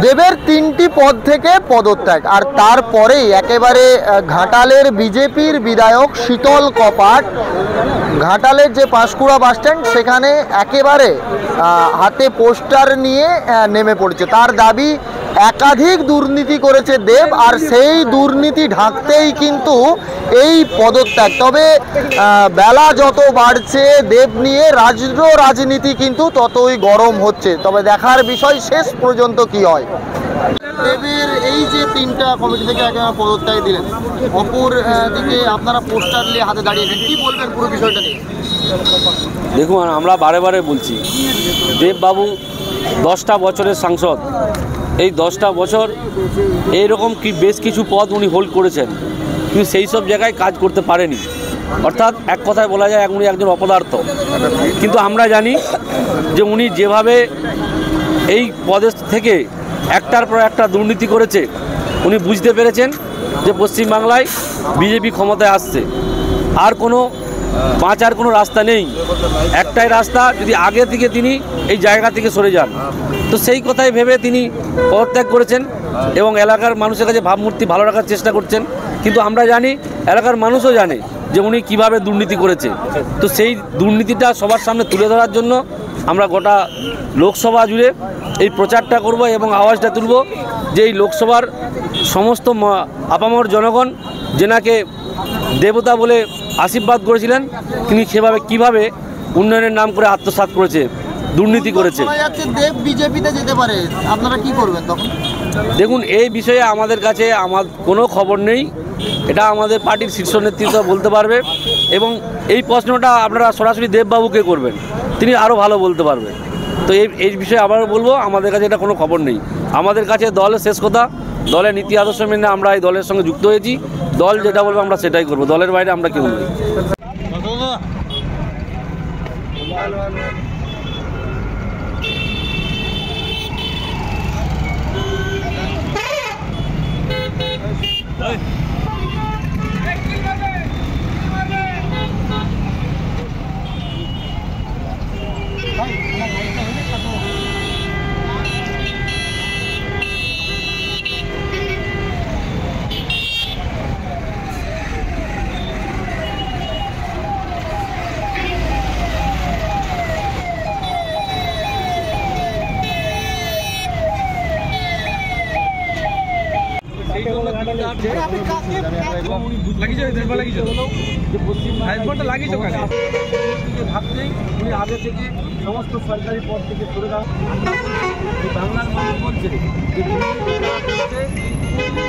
দেবের 3টি পদ থেকে পদত্যাগ, আর তারপরেই একেবারে ঘাটালের বিজেপির বিধায়ক শীতল কপাট ঘাটালের যে পাঁশকুড়া বাসস্ট্যান্ড সেখানে একেবারে হাতে পোস্টার নিয়ে নেমে পড়েছে। তার দাবি একাধিক দুর্নীতি করেছে দেব, আর সেই দুর্নীতি ঢাকতেই কিন্তু এই পদত্যাগ। তবে বেলা যত বাড়ছে দেব নিয়ে রাজনীতি কিন্তু ততই গরম হচ্ছে। তবে দেখার বিষয় শেষ পর্যন্ত কি হয়। দেবের এই যে 3টা কমিটি থেকে একেবারে পদত্যাগ দিলেন, অপর দিকে আপনারা পোস্টার নিয়ে হাতে দাঁড়িয়েছেন, কি বলবেন পুরো বিষয়টা নিয়ে? দেখুন, আমরা বারে বারে বলছি, দেববাবু 10টা বছরের সাংসদ, এই 10টা বছর এইরকম কি বেশ কিছু পদ উনি হোল্ড করেছেন, কিন্তু সেই সব জায়গায় কাজ করতে পারেনি। অর্থাৎ এক কথায় বলা যায় উনি একজন অপদার্থ। কিন্তু আমরা জানি যে উনি যেভাবে এই পদের থেকে একটার পর একটা দুর্নীতি করেছে, উনি বুঝতে পেরেছেন যে পশ্চিমবাংলায় বিজেপি ক্ষমতায় আসছে, আর কোনো বাঁচার কোনো রাস্তা নেই। একটাই রাস্তা, যদি আগে থেকে তিনি এই জায়গা থেকে সরে যান। তো সেই কথাই ভেবে তিনি পদত্যাগ করেছেন এবং এলাকার মানুষের কাছে ভাবমূর্তি ভালো রাখার চেষ্টা করছেন। কিন্তু আমরা জানি, এলাকার মানুষও জানে যে উনি কীভাবে দুর্নীতি করেছে। তো সেই দুর্নীতিটা সবার সামনে তুলে ধরার জন্য আমরা গোটা লোকসভা জুড়ে এই প্রচারটা করব এবং আওয়াজটা তুলব যে এই লোকসভার সমস্ত আপামর জনগণ যেনাকে দেবতা বলে আশীর্বাদ করেছিলেন, তিনি সেভাবে কীভাবে উন্নয়নের নাম করে আত্মসাৎ করেছে, দুর্নীতি করেছে। দেব বিজেপিতে যেতে পারে, আপনারা কি করবেন তখন? দেখুন, এই বিষয়ে আমাদের কাছে কোনো খবর নেই। এটা আমাদের পার্টির শীর্ষ নেতৃত্ব বলতে পারবে, এবং এই প্রশ্নটা আপনারা সরাসরি দেববাবুকে করবেন, তিনি আরও ভালো বলতে পারবেন। তো এই বিষয়ে আবার বলবো, আমাদের কাছে এটা কোনো খবর নেই। আমাদের কাছে দলের শেষ কথা, দলের নীতি আদর্শ মেনে আমরা এই দলের সঙ্গে যুক্ত হয়েছি। দল যেটা বলবো আমরা সেটাই করবো, দলের বাইরে আমরা কেউ নেই। ভাবতেই উনি আগে থেকে সমস্ত সরকারি পদ থেকে সরে যান। বাংলার মানুষ বলছে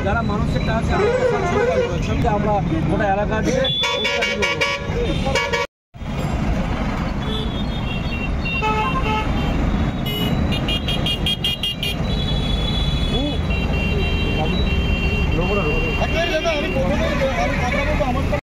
যারা মানুষের টাকা আমরা গোটা এলাকা দিয়ে